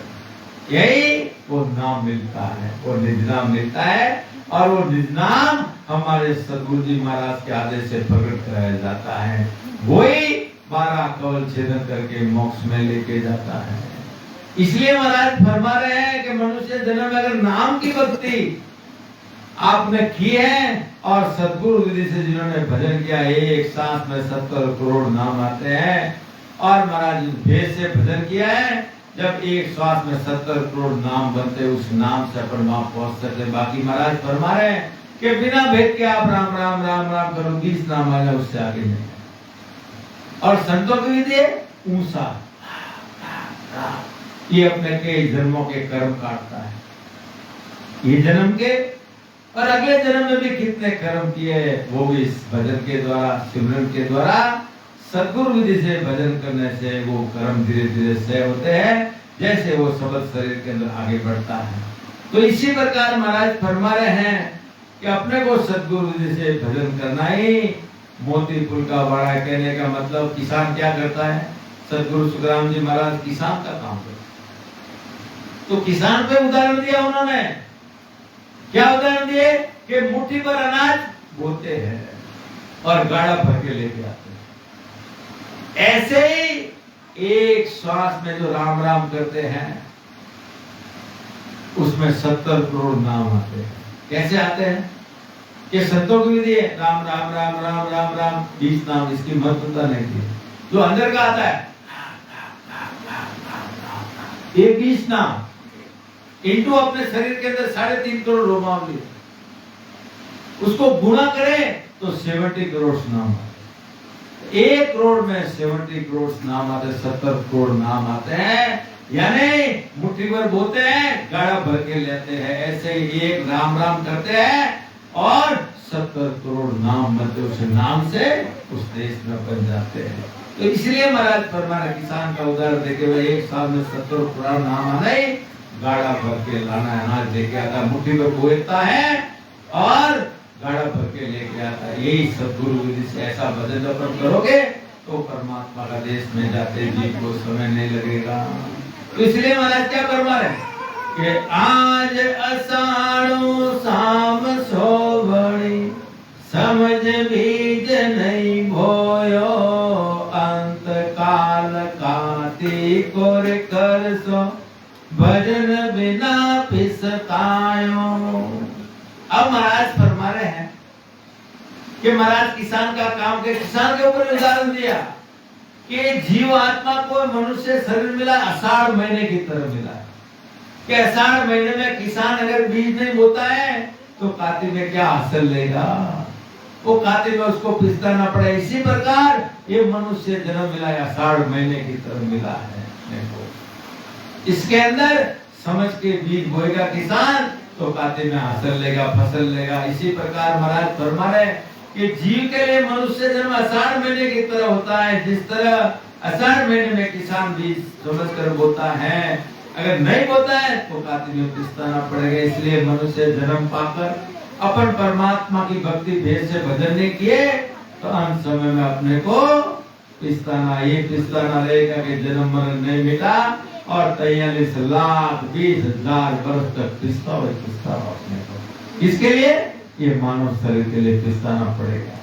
Speaker 1: यही वो नाम मिलता है, वो निज नाम मिलता है, और वो निज नाम हमारे सदगुरु जी महाराज के आदेश से प्रकट कराया जाता है। वही 12 कवल छेदन करके मोक्ष में लेके जाता है। इसलिए महाराज फरमा रहे हैं कि मनुष्य जन्म में अगर नाम की भक्ति आपने की है, और सदगुरु विधि से जिन्होंने भजन किया, एक सांस में 70 करोड़ नाम आते हैं, और महाराज भेद से भजन किया है, जब एक श्वास में 70 करोड़ नाम बनते, उस नाम से अपन वहां पहुंच सकते। बाकी महाराज फरमा रहे हैं कि बिना भेद के आप राम राम राम राम करो, 20 नाम आ जाए, उससे आगे नहीं। और संतों की विधि ऊंचा, ये अपने के जन्मों के कर्म काटता है, ये जन्म के और अगले जन्म में भी कितने कर्म किए, वो भी इस भजन के द्वारा, सिमरन के द्वारा, सदगुरु विधि से भजन करने से वो कर्म धीरे धीरे क्षय होते हैं, जैसे वो शब्द शरीर के अंदर आगे बढ़ता है। तो इसी प्रकार महाराज फरमा रहे हैं कि अपने को सदगुरु विधि से भजन करना ही मोती पुल का वाड़ा। कहने का मतलब किसान क्या करता है? सदगुरु सुखराम जी महाराज किसान का काम करते, तो किसान पे उदाहरण दिया उन्होंने। क्या उदाहरण दिए कि मुट्ठी पर अनाज बोते हैं और गाड़ा भर के लेके आते हैं। ऐसे ही एक श्वास में जो राम राम करते हैं, उसमें 70 करोड़ नाम आते हैं। कैसे आते हैं? ये संतों की विधि है, राम राम राम राम राम राम 20 नाम, इसकी महत्वता नहीं थी। जो अंदर का आता है ये 20 नाम इंटू अपने शरीर के अंदर 3.5 करोड़ रोमावली, उसको गुणा करें तो 70 करोड़ नाम आते। 1 करोड़ में 70 करोड़ नाम आते, 70 करोड़ नाम आते हैं। यानी मुट्ठी भर बोलते हैं, गाड़ा भर के लेते हैं। ऐसे ही एक राम राम करते हैं और 70 करोड़ नाम बनते, उस नाम से उस देश में बन जाते हैं। तो इसलिए महाराज फरमाना, किसान का उदाहरण देके हुए 1 साल में 70 करोड़ नाम आना ही, गाड़ा भर के लाना है, अनाज लेके आता, मुट्ठी भर बोता है और गाड़ा भर के लेके आता है। यही सदगुरु विधि से ऐसा भजन जब करोगे तो परमात्मा का देश में जाते जी को समय नहीं लगेगा। तो इसलिए महाराज क्या फरमा रहे कि आज अषाढ़ो शाम सोवणी, समझ बीज नहीं भोयो, अंत काल काती कोर कर सो, भजन बिना पिसतायो। अब महाराज फरमा रहे हैं कि महाराज किसान का काम के, किसान के ऊपर उदाहरण दिया कि जीव आत्मा को मनुष्य शरीर मिला आषाढ़ महीने की तरह मिला है। कि आषाढ़ महीने में किसान अगर बीज नहीं बोता है तो कार्तिक में क्या हासिल लेगा, वो कार्तिक में उसको पिसता ना पड़े। इसी प्रकार ये मनुष्य जन्म मिला है आषाढ़ महीने की तरह मिला है। इसके अंदर समझ के बीज बोएगा किसान तो कार्तिक में हासिल लेगा, फसल लेगा। इसी प्रकार महाराज फरमा रहे कि जीव के लिए मनुष्य जन्म आषाढ़ महीने की तरह होता है। जिस तरह आषाढ़ महीने में किसान बीज समझकर बोता है, अगर नहीं बोता है तो कार्तिक में पिसताना पड़ेगा। इसलिए मनुष्य जन्म पाकर अपन परमात्मा की भक्ति भेद से भजन नहीं किए तो अंत समय में अपने को पिसताना, ये पिसताना रहेगा कि जन्म मरण नहीं मिला और 43 लाख 20,000 वर्ष तक पिसता अपने को। इसके लिए ये मानव शरीर के लिए पिसताना पड़ेगा।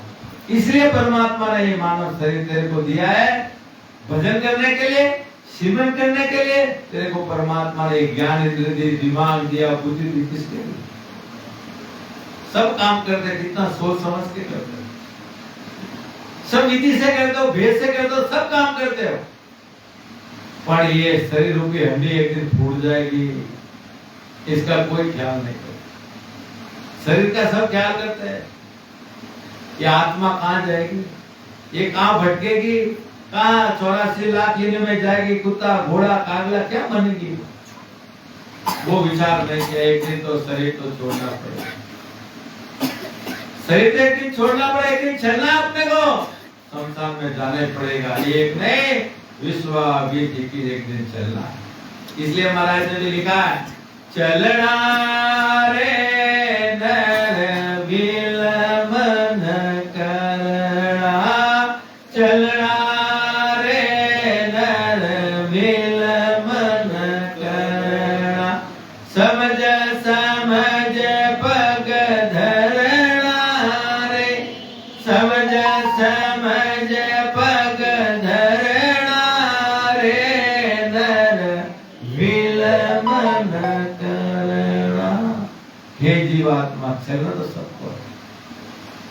Speaker 1: इसलिए परमात्मा ने ये मानव शरीर तेरे को दिया है भजन करने के लिए, सिमरन करने के लिए। तेरे को परमात्मा ने ज्ञान इंद्र दी, दिमाग दिया, बुद्धि दी, किसके लिए? सब काम करते, कितना सोच समझ के करते, सब विधि से करते हो, भेद से करते हो, सब काम करते हो। पर ये शरीर रूपी हड्डी एक दिन फूट जाएगी, इसका कोई ख्याल नहीं करता। शरीर का सब ख्याल करते हैं। ये आत्मा कहाँ जाएगी, ये कहाँ भटकेगी, कहाँ 84 लाख योनि में जाएगी, कुत्ता घोड़ा कागला क्या बनेगी, वो विचार नहीं किया। एक दिन तो शरीर तो छोड़ना पड़ेगा, शरीर तो एक दिन छोड़ना पड़ेगा, एक दिन चलना अपने को, संसार में जाने पड़ेगा। एक नहीं विश्व एक दिन चलना है। इसलिए महाराज ने भी लिखा है, चलना रे नर बिल मन करना, चलना रे नर बिल मन करना, समझ समझ पग धरना रे, समझ समझ पग धरना रे नर बिल मन करना। हे जीवात्मा चलना तो सबको,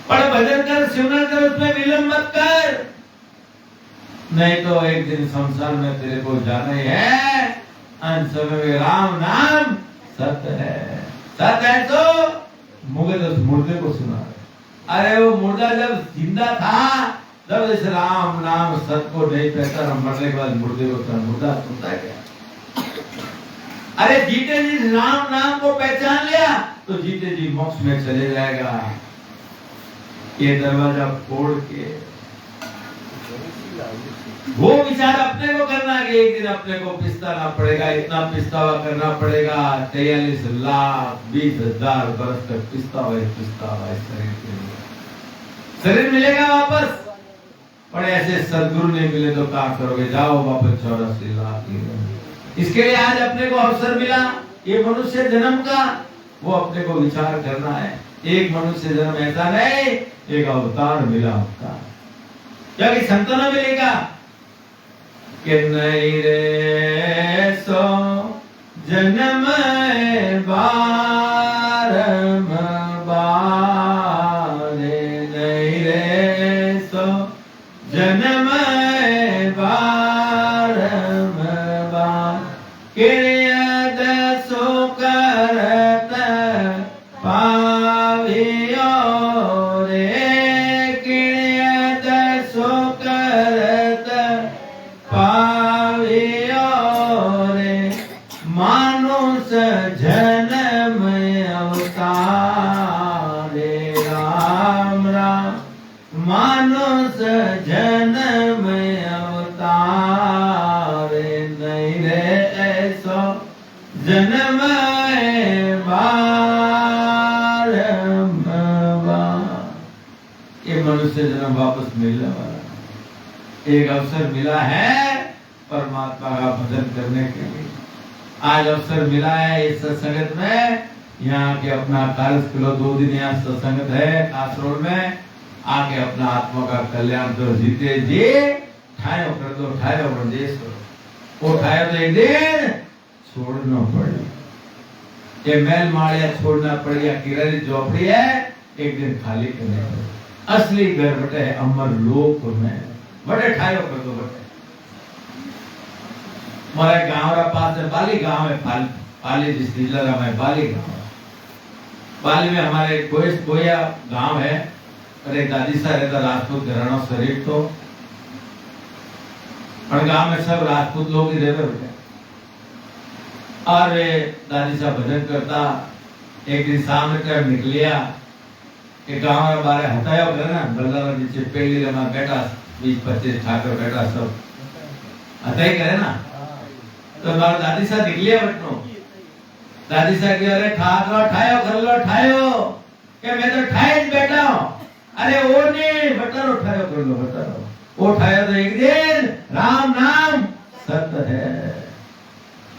Speaker 1: पर भजन कर, सिमरन कर, उसमें विलंब मत कर, नहीं तो एक दिन संसार में तेरे को जाना ही है। अंत समय में राम नाम सत्य है, सत्य है तो मुझे तो मुर्दे को सुना। अरे वो मुर्दा जब जिंदा था तब इस राम नाम सत्य को नहीं पहचाना, मरने के बाद मुर्दे को सुना, मुर्दा सुनता है क्या? अरे जीते जी राम नाम को पहचान लिया तो जीते जी मोक्ष में चले जाएगा। ये दरवाजा फोड़ के वो विचार अपने को करना कि एक दिन अपने को पिसताना पड़ेगा, इतना पिस्तावा करना पड़ेगा, 43 लाख 20,000 वर्ष तक पिस्तावा शरीर के लिए। शरीर मिलेगा वापस, पर ऐसे सदगुरु नहीं मिले तो क्या करोगे? जाओ वापस 84 लाख। इसके लिए आज अपने को अवसर मिला ये मनुष्य जन्म का, वो अपने को विचार करना है। एक मनुष्य जन्म ऐसा नहीं, एक अवतार मिला अवतार। क्योंकि संतों ने मिलेगा कि नहीं रे सो जन्म बारम बार किरियत सुकरत पावियो रे, किरियत सुकरत पावियो रे, मानुष जन्म अवतारे राम राम, मानुष जन्म अवतारे नहीं रे ऐसो जन्म बारंबार। ये मनुष्य जन्म वापस मिलने वाला, एक अवसर मिला है परमात्मा का भजन करने के लिए। आज अवसर मिला है इस सत्संगत में, यहाँ के अपना कार्य किलो 2 दिन यहाँ सत्संगत है कासरोड में, आके अपना आत्मा का कल्याण करो। जीते जी ठायो कर दो, ठायो बंदेश करो, वो ठायो तो एक दिन छोड़ना पड़े, ये महल माड़िया छोड़ना पड़ेगा, किरानी झोपड़ी है एक दिन खाली करने पड़े, असली घर बटे अमर लोक में बड़े ठायो कर दो बटे। हमारे गांव रा पास में बाली गांव है, पाली जिला में बाली गांव है। बाली में हमारे कोया गांव है, अरे दादी सा रहता राजपूत घराना शरीर तो, और गांव में सब राजपूत लोग ही रहते बेटे। और वे दादी सा भजन करता, एक दिन शाम में टाइम निकलिया, एक गांव में बारे हटाया करे ना, बल्ला नीचे पेड़ी लगा बैठा, 20-25 ठाकर बैठा, सब हटाई करे ना, तो हमारा दादी सा निकलिया बटनो, दादी सा की अरे ठाकरो ठायो कर लो ठायो, के मैं तो ठाए बैठा हूं, अरे वो नहीं बटरो ठायो कर लो बटरो, वो ठायो तो एक दिन राम नाम सत्य है,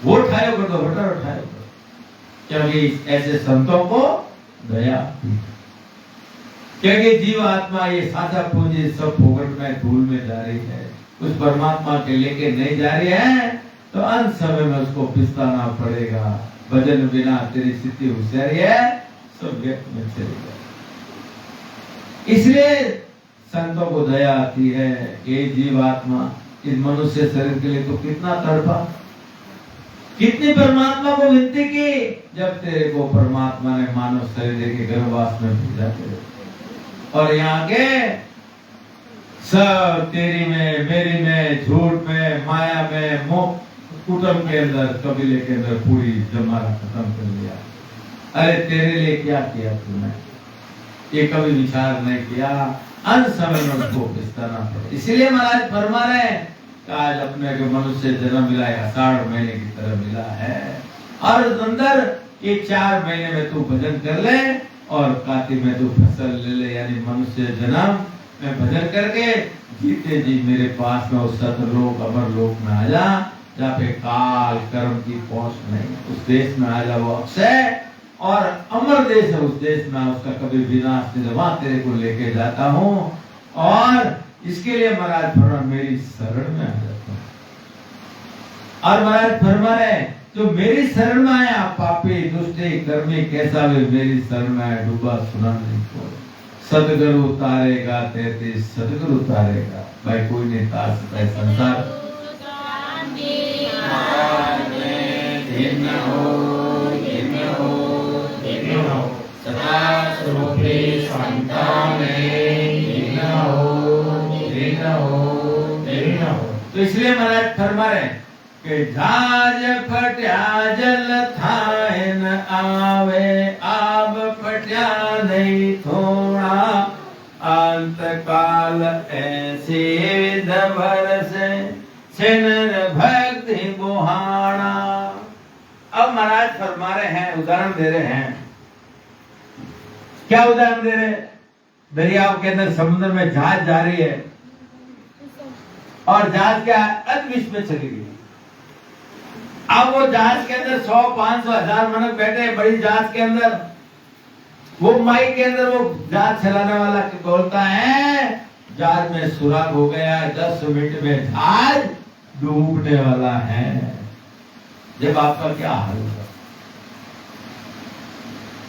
Speaker 1: वो ठायो कर दो बटरो ठायो कर, क्योंकि ऐसे संतों को दया, क्योंकि जीव आत्मा ये साझा पूंजी सब फोकट में धूल में जा रही है, उस परमात्मा के लेके नहीं जा रही है, तो अंत समय में उसको पिसताना पड़ेगा। भजन बिना तेरी स्थिति होशियारी है, सब व्यक्त में चली जाए। इसलिए संतों को दया आती है, ये जीवात्मा इस मनुष्य शरीर के लिए तो कितना तड़पा, कितनी परमात्मा को विनती की, जब तेरे को परमात्मा ने मानव शरीर के गर्भवास में भेजा तेरे, और यहाँ के सब तेरी में, मेरी में, झूठ में, माया में, मोह कुटुंब के अंदर, कबीले के अंदर पूरी जमाना खत्म कर दिया। अरे तेरे लिए क्या किया तूने, ये कभी विचार नहीं किया, अंत समय में उसको पिसताना पड़े। इसीलिए महाराज फरमा रहे आज अपने को मनुष्य जन्म मिला है, आषाढ़ महीने की तरह मिला है, और अंदर ये 4 महीने में तू भजन कर ले, और कार्तिक में तू फसल ले ले, यानी मनुष्य जन्म में भजन करके जीते जी मेरे पास में उस सतलोक अमर लोक में आ जा, जहाँ पे काल कर्म की पहुंच नहीं, उस देश में आ जा, वो अक्षय और अमर देश है, उस देश में उसका कभी विनाश नहीं, वहां तेरे को लेके जाता हूँ, और इसके लिए महाराज फरमा मेरी शरण में आ जाता हूँ। और महाराज फरमा रहे जो मेरी शरण में आया, पापी दुष्टे कर्मी कैसा भी मेरी शरण में आया, डूबा सुना नहीं छोड़, सदगुरु उतारेगा, 33 सदगुरु उतारेगा। भाई कोई नहीं तार सकता है संसार तो इसलिए महाराज फरमा रहे कि झाज फट्या जल थाए न आवे, आब फट्या नहीं थोड़ा, अंत काल ऐसे विध बरसे, छिनर भक्ति बुहाना। अब महाराज फरमा रहे हैं, उदाहरण दे रहे हैं, क्या उदाहरण दे रहे? दरियाओं के अंदर समुद्र में जहाज जा रही है, और जहाज क्या अदविश में चली गई। अब वो जहाज के अंदर 100, 500, 1000 मनक बैठे बड़ी जहाज के अंदर, वो माइक के अंदर वो जहाज चलाने वाला बोलता है जहाज में सुराग हो गया, 10 मिनट में जहाज डूबने वाला है। जब आपका क्या हाल होगा?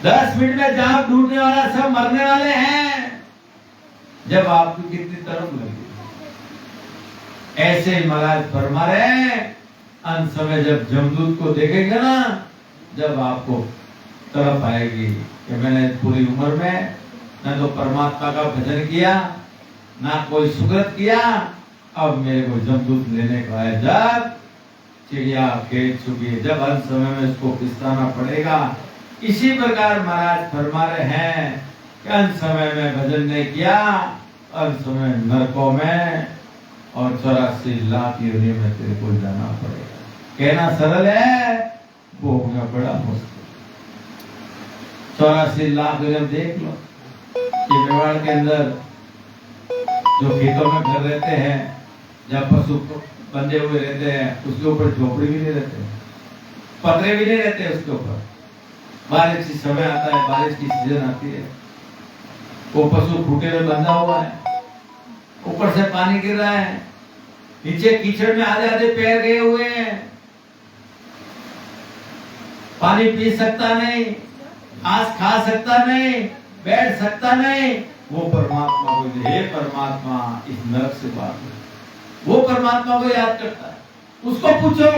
Speaker 1: 10 मिनट में जहाज डूबने वाला, सब मरने वाले हैं। जब आपकी कितनी तरफ लगी। ऐसे महाराज फरमा रहे अंत समय जब जमदूत को देखेंगे ना, जब आपको तड़प आएगी कि मैंने पूरी उम्र में न तो परमात्मा का भजन किया, ना कोई सुकृत किया, अब मेरे को जमदूत लेने को है। जब चिड़िया खेत चुकी, जब अंत समय में इसको पिसताना पड़ेगा। इसी प्रकार महाराज फरमा रहे हैं कि अंत समय में भजन नहीं किया, अंत समय नरकों में और 84 लाख योनि में तेरे को जाना पड़ेगा। कहना सरल है, भोगना बड़ा मुश्किल। 84 लाख योनि देख लो, ये मेवाड़ के अंदर जो खेतों में घर रहते हैं, जब पशु बंधे हुए रहते हैं, उसके ऊपर झोपड़ी भी नहीं रहते, पतरे भी नहीं रहते उसके ऊपर। बारिश की समय आता है, बारिश की सीजन आती है, वो पशु खूंटे में बंधा हुआ है, ऊपर से पानी गिर रहा है, नीचे कीचड़ में आधे आधे पैर गए हुए हैं, पानी पी सकता नहीं, घास खा सकता नहीं, बैठ सकता नहीं। वो परमात्मा को, हे परमात्मा इस नरक से बाहर, वो परमात्मा को याद करता है। उसको पूछो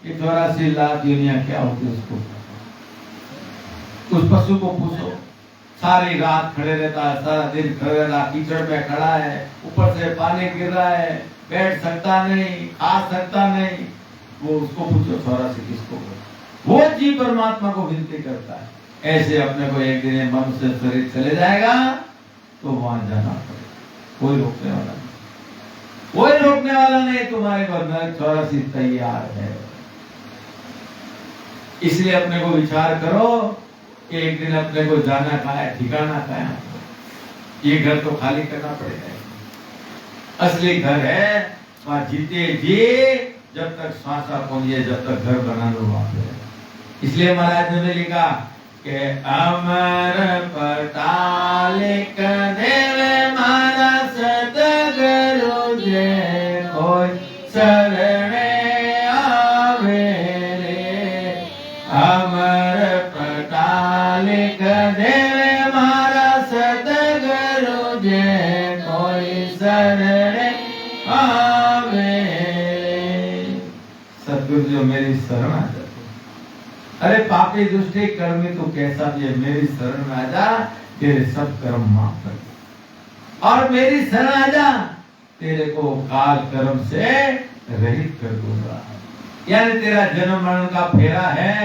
Speaker 1: कि 84 लाख योनियां क्या होती है, उसको उस पशु को पूछो। सारी रात खड़े रहता है, सारा दिन खड़े रहता, कीचड़ में खड़ा है, ऊपर से पानी गिर रहा है, बैठ सकता नहीं, खा सकता नहीं। वो उसको पूछो 84 किसको, वो जीव परमात्मा को विनती करता है। ऐसे अपने को एक दिन मनुष्य शरीर चले जाएगा तो वहां जाना पड़ेगा, कोई रोकने वाला नहीं, कोई रोकने वाला नहीं। तुम्हारे को 84 तैयार है। इसलिए अपने को विचार करो कि एक दिन अपने को जाना कहाँ है, ठिकाना कहाँ है। ये घर तो खाली करना पड़ेगा। असली घर है वहां जीते जी, जब तक श्वासा पहुंचे, जब तक घर बना लो वहां पे। इसलिए महाराज ने लिखा कि अमर पटालिक देव मारा सतगुरु जे कोई शरणे आवे रे। अमर पटालिक देव मारा सतगुरु जे कोई शरणे आवे रे। सतगुरु जो मेरी शरण आ जाए, अरे पापी दुष्टी कर्मी तो कैसा भी है, मेरी शरण में आ जा, तेरे सब कर्म माफ कर, और मेरी शरण आ जा, तेरे को काल कर्म से रहित कर दूंगा। यानी तेरा जन्म मरण का फेरा है,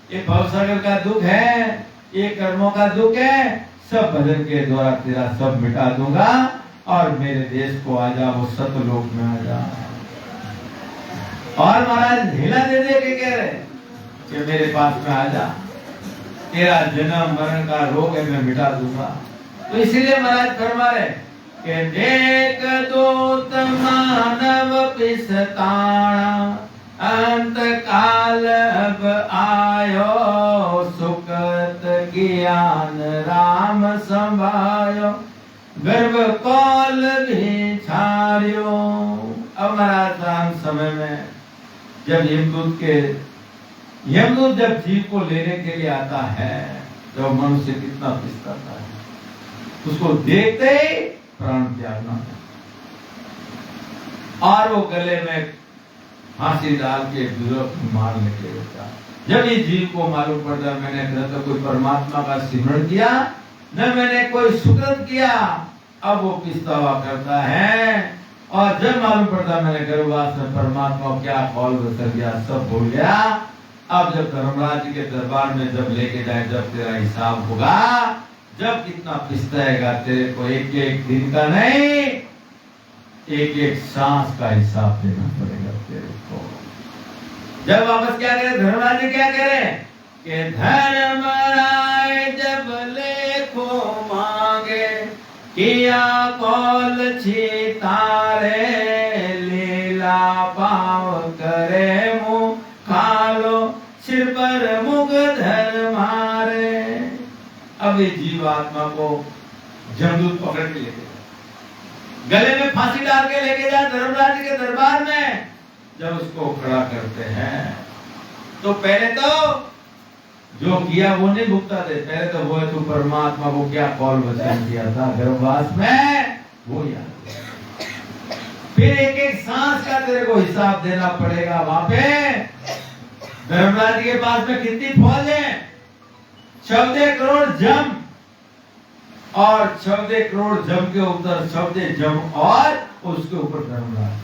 Speaker 1: ये भवसागर का दुख है, ये कर्मों का दुख है, सब भजन के द्वारा तेरा सब मिटा दूंगा, और मेरे देश को आ जा, वो सतलोक में आ जा। और महाराज ढीला दे दे के कह रहे कि मेरे पास में आ जा, तेरा जन्म मरण का रोग है मैं मिटा दूंगा। तो इसीलिए महाराज फरमा रहे कि देख दूत मानव पिसताना, अंत काल अब आयो, सुकत ज्ञान राम संभायो, गर्भ कौल भी छाड़ियो। अब महाराज अंत समय में जब यमदूत जब जीव को लेने के लिए आता है, जब मनुष्य कितना पिसता है, उसको देखते ही प्राण त्यागना, और वो गले में फांसी डाल के मार लेके होता। जब ये जीव को मालूम पड़ता है मैंने न तो कोई परमात्मा का सिमरण किया, न मैंने कोई सुकृत किया, अब वो पिछतावा करता है। और जब मालूम पड़ता मैंने गर्भवास में परमात्मा क्या कौल कर गया, सब भूल गया। अब जब धर्मराज के दरबार में जब लेके जाए, जब तेरा हिसाब होगा, जब कितना पिसताएगा, तेरे को एक एक दिन का नहीं, एक एक सांस का हिसाब देना पड़ेगा तेरे को। जब वापस क्या करे धर्मराज जी, क्या कह रहे कि धर्मराज जब लेखो मांगे, किया कौल छी तारे, लीला पाव करे मुँह खालो, सिर पर मुग धर मारे। अब ये जीवात्मा को जमदूत पकड़ के लेके गले में फांसी डाल के लेके जाए धर्मराज के दरबार में। जब उसको खड़ा करते हैं तो पहले तो जो किया वो नहीं भुगता दे, पहले तो वो है तू परमात्मा को क्या कौल वचन किया था गर्भवास में, वो याद। फिर एक एक सांस का तेरे को हिसाब देना पड़ेगा। वहां पे धर्मराज के पास में कितनी फौज है? 14 करोड़ जम, और 14 करोड़ जम के ऊपर 14 जम और उसके ऊपर धर्मराज।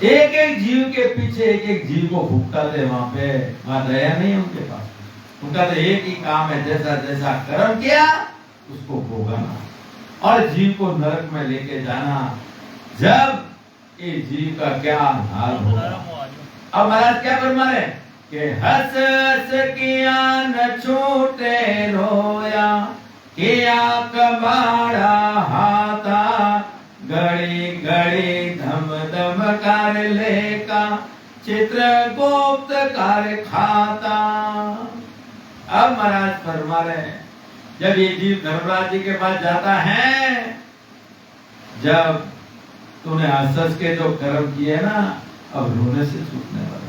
Speaker 1: एक एक जीव के पीछे एक एक जीव को भुगताते। वहां पे वहां दया नहीं है उनके पास। उनका तो एक ही काम है, जैसा जैसा कर्म किया उसको भोगना और जीव को नरक में लेके जाना। जब ये जीव का क्या हाल होगा। अब महाराज क्या फरमा रहे कि हंस हंस किया न छूटे रोया, किया कबाड़ा हाथा, घड़ी घड़ी धम धम कर लेका, चित्रगुप्त कर खाता। अब महाराज फरमा रहे हैं, जब ये जीव धर्मराज जी के पास जाता है, जब तूने हंस के जो कर्म किए ना, अब रोने से छूटने वाले।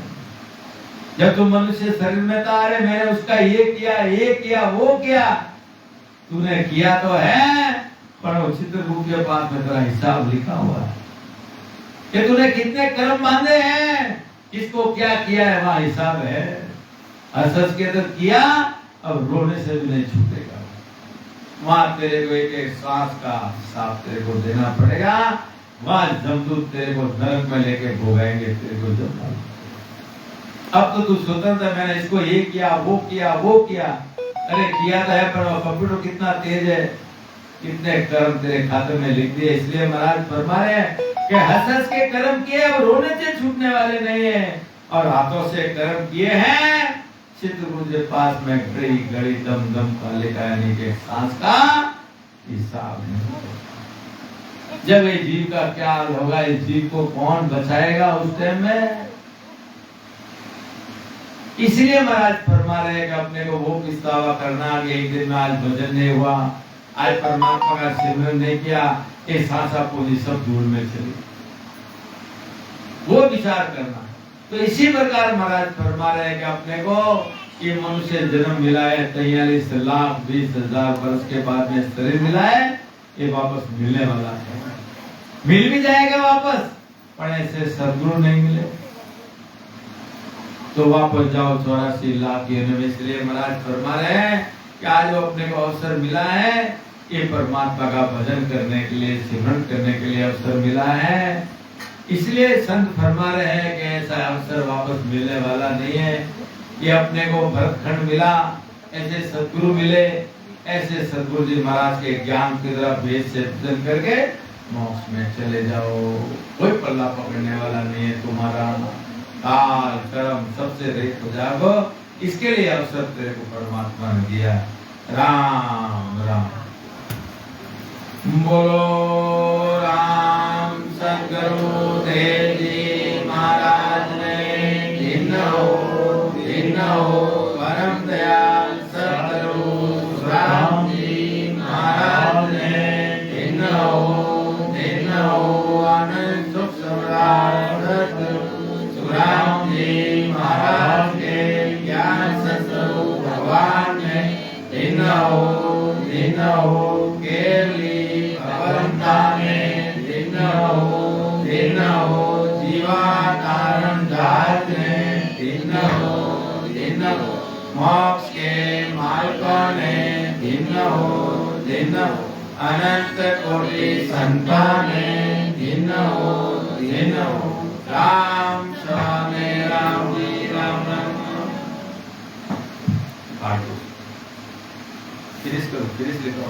Speaker 1: जब तुम मनुष्य शरीर में था, अरे मैंने उसका ये किया वो किया, तूने किया तो है, पर वो चित्रगुप्त के पास में तेरा हिसाब लिखा हुआ है कि तूने कितने कर्म बांधे हैं, किसको क्या किया है, वहां हिसाब है। हंस के तो किया, अब रोने से भी नहीं छूटेगा। वहां तेरे को एक एक सांस का हिसाब तेरे को देना पड़ेगा। वहां जमदूत तेरे को नरक में लेके भोगाएंगे तेरे को जम। अब तो तू स्वतंत्र, मैंने इसको ये किया वो किया। अरे किया तो है, पर वो कंप्यूटर कितना तेज है, कितने कर्म तेरे खाते में लिख दिए। इसलिए महाराज फरमा रहे हैं कि हंस के कर्म किए, अब रोने से छूटने वाले नहीं है। और हाथों से कर्म किए हैं, चित्रगुप्त के पास में घड़ी घड़ी दम दम का लिखा, यानी कि सांस का हिसाब नहीं। जब ये जीव का क्या हाल होगा, इस जीव को कौन बचाएगा उस टाइम में। इसलिए महाराज फरमा रहे हैं कि अपने को वो पछतावा करना कि एक दिन में आज भजन नहीं हुआ, आज परमात्मा का सिमरन नहीं किया, ये सांसा पूरी सब दूर में चली, वो विचार करना। तो इसी प्रकार महाराज फरमा रहे हैं कि अपने को ये मनुष्य जन्म मिला है, 43,20,000 वर्ष के बाद में शरीर मिला है, ये वापस मिलने वाला है, मिल भी जाएगा वापस, पर ऐसे सदगुरु नहीं मिले तो वापस जाओ 84 लाख योनि में। इसलिए महाराज फरमा रहे हैं कि आज वो अपने को अवसर मिला है, ये परमात्मा का भजन करने के लिए, सिमरन करने के लिए अवसर मिला है। इसलिए संत फरमा रहे हैं कि ऐसा अवसर वापस मिलने वाला नहीं है। ये अपने को भरतखंड मिला, ऐसे सदगुरु मिले, ऐसे सदगुरु जी महाराज के ज्ञान की तरफ वेद से पूजन करके मोक्ष में चले जाओ। कोई पल्ला पकड़ने वाला नहीं है तुम्हारा, काल कर्म सबसे रहित हो जाओ। इसके लिए अवसर तेरे को परमात्मा ने दिया। राम राम बोलो। राम सद्गुरु देव जी महाराज ने दिन हो परम दयाल सद्गुरु राम जी महाराज ने दिन हो आनंद सुख सम्राट सद्गुरु राम जी महाराज के ज्ञान सत्संग भगवान ने दिन हो केवली परमता में दिन हो जीवा कारण जात ने दिन हो मोक्ष के मार्गों ने दिन हो अनंत कोटि संताने दिन हो राम स्वामी राम जी राम फिनिश लिखो।